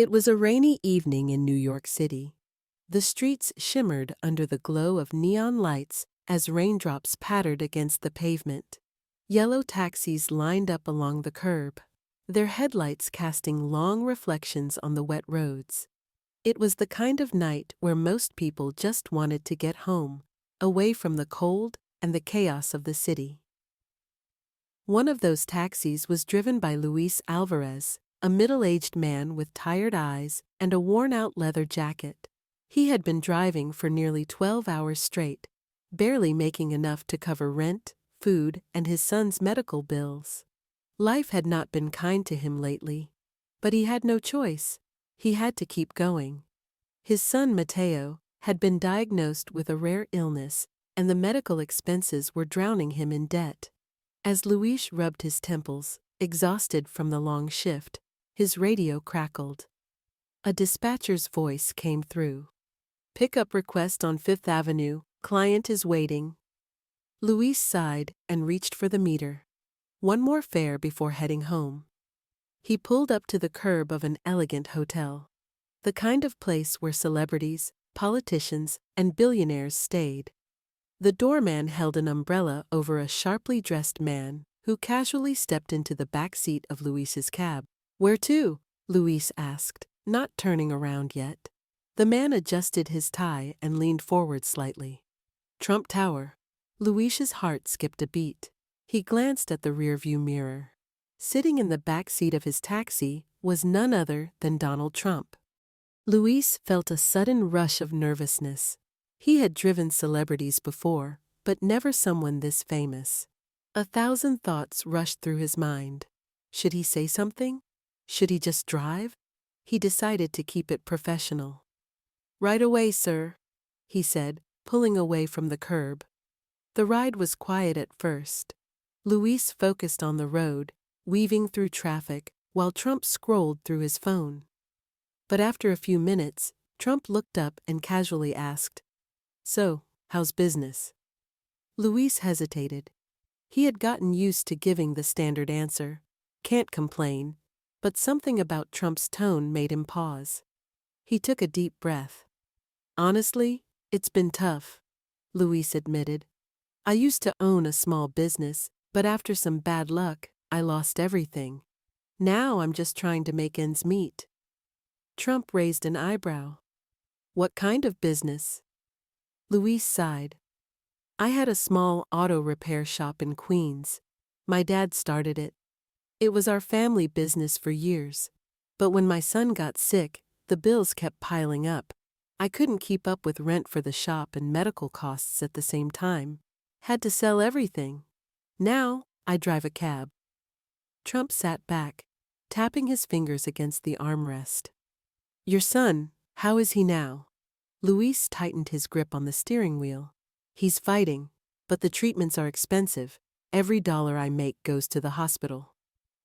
It was a rainy evening in New York City. The streets shimmered under the glow of neon lights as raindrops pattered against the pavement. Yellow taxis lined up along the curb, their headlights casting long reflections on the wet roads. It was the kind of night where most people just wanted to get home, away from the cold and the chaos of the city. One of those taxis was driven by Luis Alvarez, a middle-aged man with tired eyes and a worn-out leather jacket. He had been driving for nearly 12 hours straight, barely making enough to cover rent, food, and his son's medical bills. Life had not been kind to him lately, but he had no choice. He had to keep going. His son Mateo had been diagnosed with a rare illness, and the medical expenses were drowning him in debt. As Luis rubbed his temples, exhausted from the long shift, his radio crackled. A dispatcher's voice came through. "Pickup request on Fifth Avenue. Client is waiting." Luis sighed and reached for the meter. One more fare before heading home. He pulled up to the curb of an elegant hotel, the kind of place where celebrities, politicians, and billionaires stayed. The doorman held an umbrella over a sharply dressed man who casually stepped into the back seat of Luis's cab. "Where to?" Luis asked, not turning around yet. The man adjusted his tie and leaned forward slightly. "Trump Tower." Luis's heart skipped a beat. He glanced at the rearview mirror. Sitting in the back seat of his taxi was none other than Donald Trump. Luis felt a sudden rush of nervousness. He had driven celebrities before, but never someone this famous. 1,000 thoughts rushed through his mind. Should he say something? Should he just drive? He decided to keep it professional. "Right away, sir," he said, pulling away from the curb. The ride was quiet at first. Luis focused on the road, weaving through traffic, while Trump scrolled through his phone. But after a few minutes, Trump looked up and casually asked, "So, how's business?" Luis hesitated. He had gotten used to giving the standard answer, "Can't complain," but something about Trump's tone made him pause. He took a deep breath. "Honestly, it's been tough," Luis admitted. "I used to own a small business, but after some bad luck, I lost everything. Now I'm just trying to make ends meet." Trump raised an eyebrow. "What kind of business?" Luis sighed. "I had a small auto repair shop in Queens. My dad started it. It was our family business for years. But when my son got sick, the bills kept piling up. I couldn't keep up with rent for the shop and medical costs at the same time. Had to sell everything. Now, I drive a cab." Trump sat back, tapping his fingers against the armrest. "Your son, how is he now?" Luis tightened his grip on the steering wheel. "He's fighting, but the treatments are expensive. Every dollar I make goes to the hospital."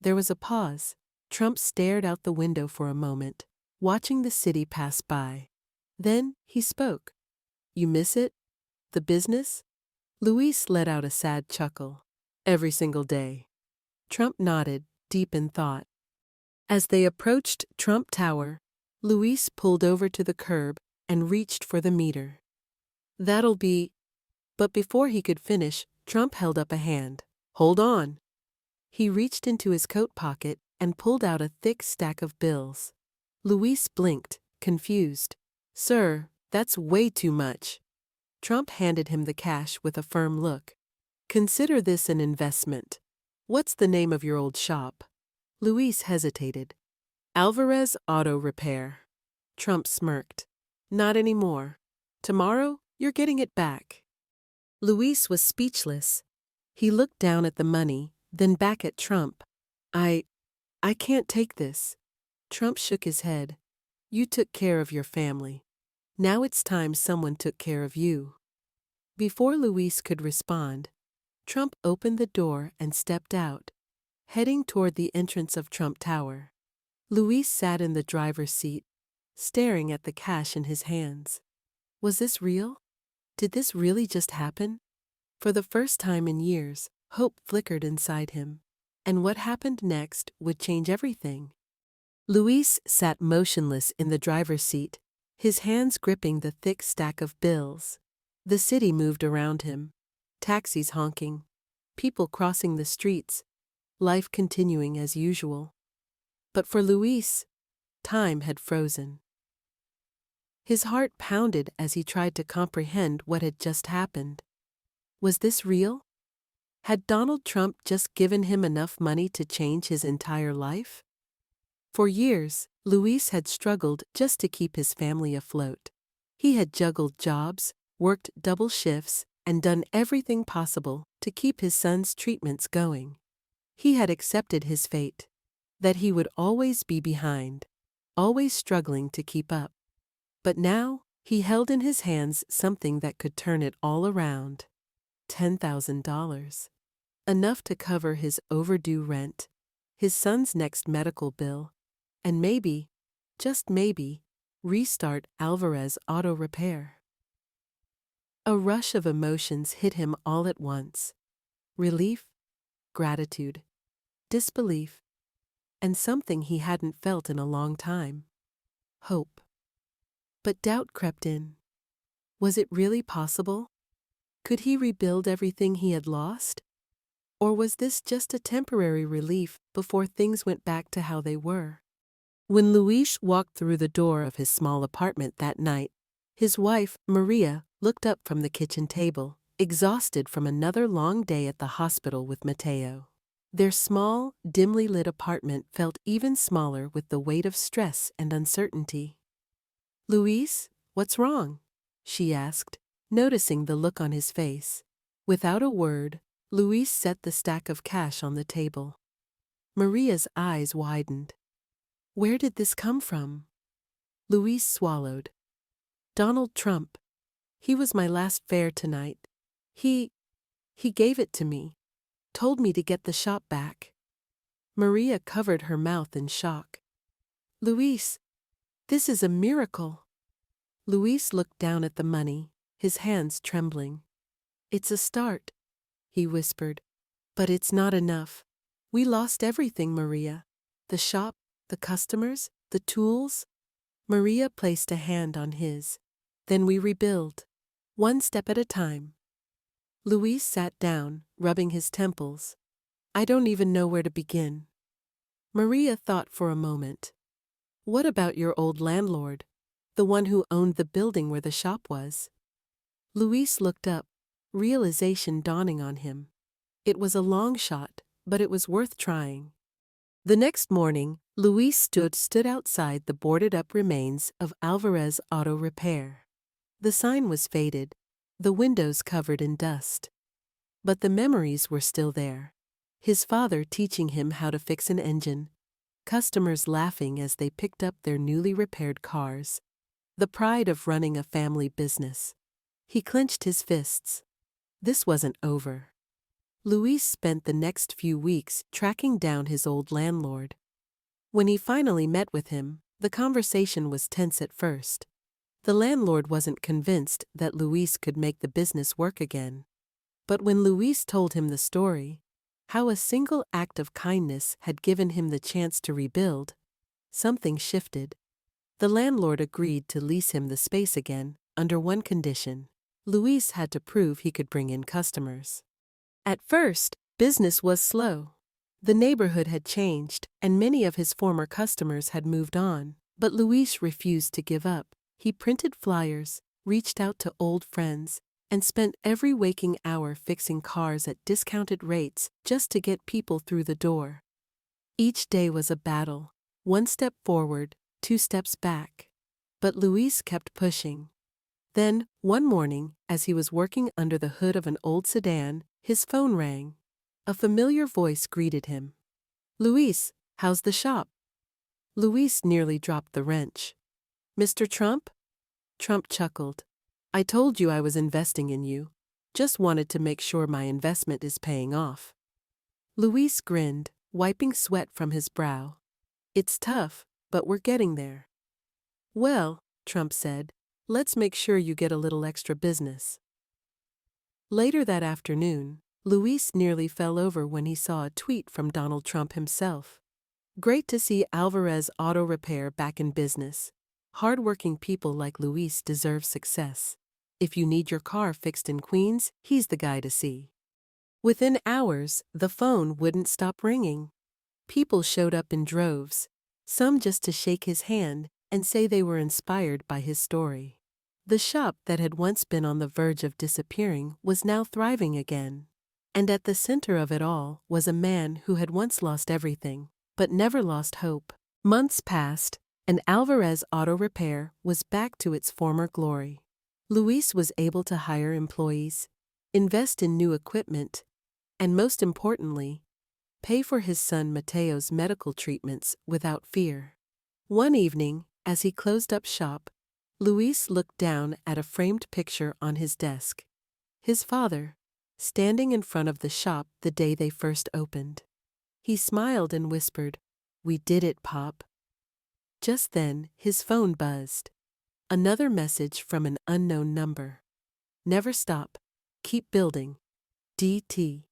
There was a pause. Trump stared out the window for a moment, watching the city pass by. Then he spoke. "You miss it? The business?" Luis let out a sad chuckle. "Every single day." Trump nodded, deep in thought. As they approached Trump Tower, Luis pulled over to the curb and reached for the meter. "That'll be—" But before he could finish, Trump held up a hand. "Hold on." He reached into his coat pocket and pulled out a thick stack of bills. Luis blinked, confused. "Sir, that's way too much." Trump handed him the cash with a firm look. "Consider this an investment. What's the name of your old shop?" Luis hesitated. "Alvarez Auto Repair." Trump smirked. "Not anymore. Tomorrow, you're getting it back." Luis was speechless. He looked down at the money, then back at Trump. I can't take this." Trump shook his head. "You took care of your family. Now it's time someone took care of you." Before Luis could respond, Trump opened the door and stepped out, heading toward the entrance of Trump Tower. Luis sat in the driver's seat, staring at the cash in his hands. Was this real? Did this really just happen? For the first time in years, hope flickered inside him. And what happened next would change everything. Luis sat motionless in the driver's seat, his hands gripping the thick stack of bills. The city moved around him, taxis honking, people crossing the streets, life continuing as usual. But for Luis, time had frozen. His heart pounded as he tried to comprehend what had just happened. Was this real? Had Donald Trump just given him enough money to change his entire life? For years, Luis had struggled just to keep his family afloat. He had juggled jobs, worked double shifts, and done everything possible to keep his son's treatments going. He had accepted his fate, that he would always be behind, always struggling to keep up. But now, he held in his hands something that could turn it all around. $10,000. Enough to cover his overdue rent, his son's next medical bill, and maybe, just maybe, restart Alvarez Auto Repair. A rush of emotions hit him all at once. Relief, gratitude, disbelief, and something he hadn't felt in a long time. Hope. But doubt crept in. Was it really possible? Could he rebuild everything he had lost? Or was this just a temporary relief before things went back to how they were? When Luis walked through the door of his small apartment that night, his wife, Maria, looked up from the kitchen table, exhausted from another long day at the hospital with Mateo. Their small, dimly lit apartment felt even smaller with the weight of stress and uncertainty. "Luis, what's wrong?" she asked, noticing the look on his face. Without a word, Luis set the stack of cash on the table. Maria's eyes widened. Where did this come from? Luis swallowed. Donald Trump. He was my last fare tonight. He gave it to me. Told me to get the shop back. Maria covered her mouth in shock. Luis, this is a miracle. Luis looked down at the money, his hands trembling. It's a start, he whispered. But it's not enough. We lost everything, Maria. The shop, the customers, the tools. Maria placed a hand on his. Then we rebuild. One step at a time. Luis sat down, rubbing his temples. I don't even know where to begin. Maria thought for a moment. What about your old landlord, the one who owned the building where the shop was? Luis looked up, realization dawning on him. It was a long shot, but it was worth trying. The next morning, Luis stood outside the boarded-up remains of Alvarez Auto Repair. The sign was faded, the windows covered in dust. But the memories were still there. His father teaching him how to fix an engine, customers laughing as they picked up their newly repaired cars, the pride of running a family business. He clenched his fists. This wasn't over. Luis spent the next few weeks tracking down his old landlord. When he finally met with him, the conversation was tense at first. The landlord wasn't convinced that Luis could make the business work again. But when Luis told him the story, how a single act of kindness had given him the chance to rebuild, something shifted. The landlord agreed to lease him the space again, under one condition. Luis had to prove he could bring in customers. At first, business was slow. The neighborhood had changed, and many of his former customers had moved on, but Luis refused to give up. He printed flyers, reached out to old friends, and spent every waking hour fixing cars at discounted rates just to get people through the door. Each day was a battle, one step forward, two steps back. But Luis kept pushing. Then, one morning, as he was working under the hood of an old sedan, his phone rang. A familiar voice greeted him. Luis, how's the shop? Luis nearly dropped the wrench. Mr. Trump? Trump chuckled. I told you I was investing in you. Just wanted to make sure my investment is paying off. Luis grinned, wiping sweat from his brow. It's tough, but we're getting there. Well, Trump said, let's make sure you get a little extra business. Later that afternoon, Luis nearly fell over when he saw a tweet from Donald Trump himself. Great to see Alvarez Auto Repair back in business. Hardworking people like Luis deserve success. If you need your car fixed in Queens, he's the guy to see. Within hours, the phone wouldn't stop ringing. People showed up in droves, some just to shake his hand and say they were inspired by his story. The shop that had once been on the verge of disappearing was now thriving again. And at the center of it all was a man who had once lost everything, but never lost hope. Months passed, and Alvarez Auto Repair was back to its former glory. Luis was able to hire employees, invest in new equipment, and most importantly, pay for his son Mateo's medical treatments without fear. One evening, as he closed up shop, Luis looked down at a framed picture on his desk. His father, standing in front of the shop the day they first opened. He smiled and whispered, "We did it, Pop." Just then, his phone buzzed. Another message from an unknown number. "Never stop. Keep building. DT."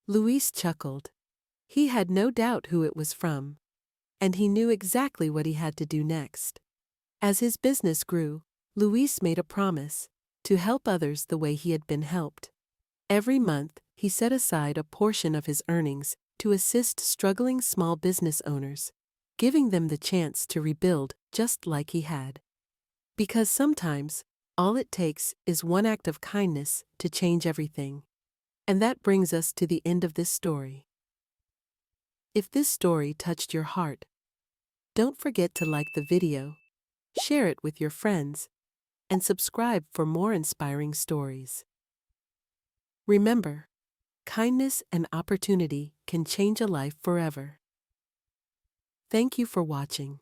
Luis chuckled. He had no doubt who it was from, and he knew exactly what he had to do next. As his business grew, Luis made a promise to help others the way he had been helped. Every month, he set aside a portion of his earnings to assist struggling small business owners, giving them the chance to rebuild just like he had. Because sometimes, all it takes is one act of kindness to change everything. And that brings us to the end of this story. If this story touched your heart, don't forget to like the video, share it with your friends, and subscribe for more inspiring stories. Remember, kindness and opportunity can change a life forever. Thank you for watching.